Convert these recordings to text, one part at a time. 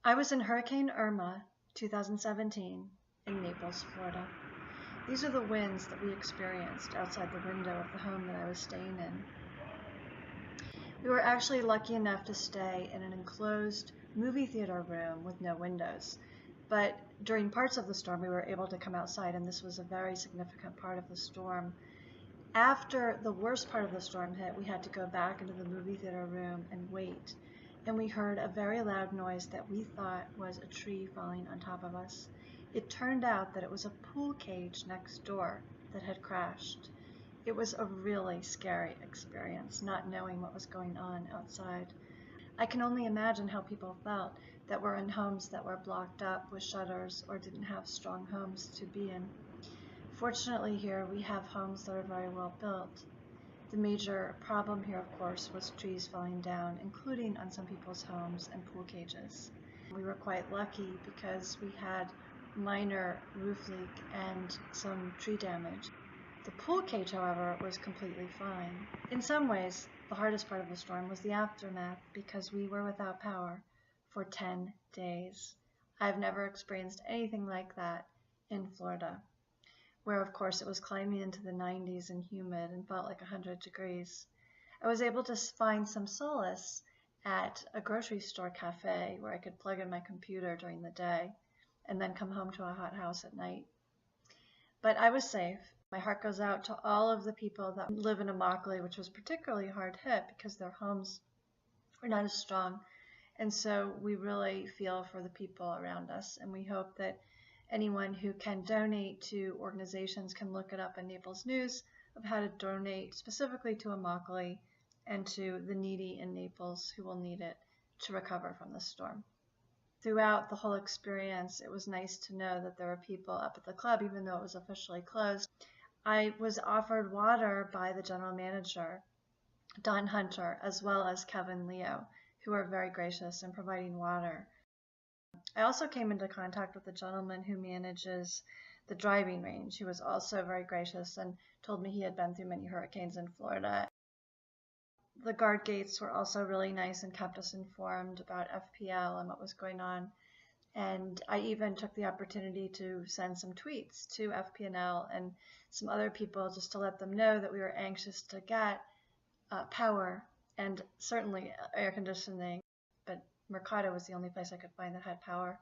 I was in Hurricane Irma 2017 in Naples, Florida. These are the winds that we experienced outside the window of the home that I was staying in. We were actually lucky enough to stay in an enclosed movie theater room with no windows. But during parts of the storm, we were able to come outside, and this was a very significant part of the storm. After the worst part of the storm hit, we had to go back into the movie theater room and wait. And we heard a very loud noise that we thought was a tree falling on top of us. It turned out that it was a pool cage next door that had crashed. It was a really scary experience, not knowing what was going on outside. I can only imagine how people felt that were in homes that were blocked up with shutters or didn't have strong homes to be in. Fortunately here we have homes that are very well built. The major problem here, of course, was trees falling down, including on some people's homes and pool cages. We were quite lucky because we had minor roof leak and some tree damage. The pool cage, however, was completely fine. In some ways, the hardest part of the storm was the aftermath because we were without power for 10 days. I've never experienced anything like that in Florida, where of course it was climbing into the 90s and humid and felt like 100 degrees. I was able to find some solace at a grocery store cafe where I could plug in my computer during the day and then come home to a hot house at night. But I was safe. My heart goes out to all of the people that live in Immokalee, which was particularly hard hit because their homes were not as strong. And so we really feel for the people around us, and we hope that anyone who can donate to organizations can look it up in Naples News of how to donate specifically to Immokalee and to the needy in Naples who will need it to recover from the storm. Throughout the whole experience, it was nice to know that there were people up at the club, even though it was officially closed. I was offered water by the general manager, Don Hunter, as well as Kevin Leo, who were very gracious in providing water. I also came into contact with the gentleman who manages the driving range, who was also very gracious and told me he had been through many hurricanes in Florida. The guard gates were also really nice and kept us informed about FPL and what was going on. And I even took the opportunity to send some tweets to FPNL and some other people just to let them know that we were anxious to get power and certainly air conditioning, but Mercado was the only place I could find that had power.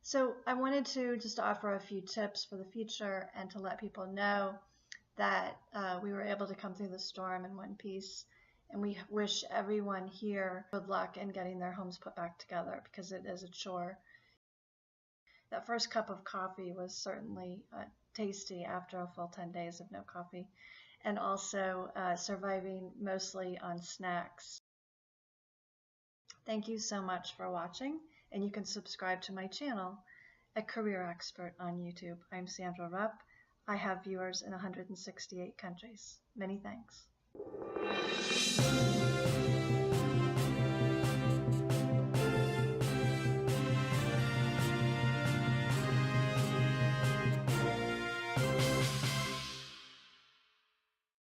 So I wanted to just offer a few tips for the future and to let people know that we were able to come through the storm in one piece. And we wish everyone here good luck in getting their homes put back together because it is a chore. That first cup of coffee was certainly tasty after a full 10 days of no coffee, and also surviving mostly on snacks. Thank you so much for watching, and you can subscribe to my channel, A Career Expert on YouTube. I'm Sandra Rupp. I have viewers in 168 countries. Many thanks.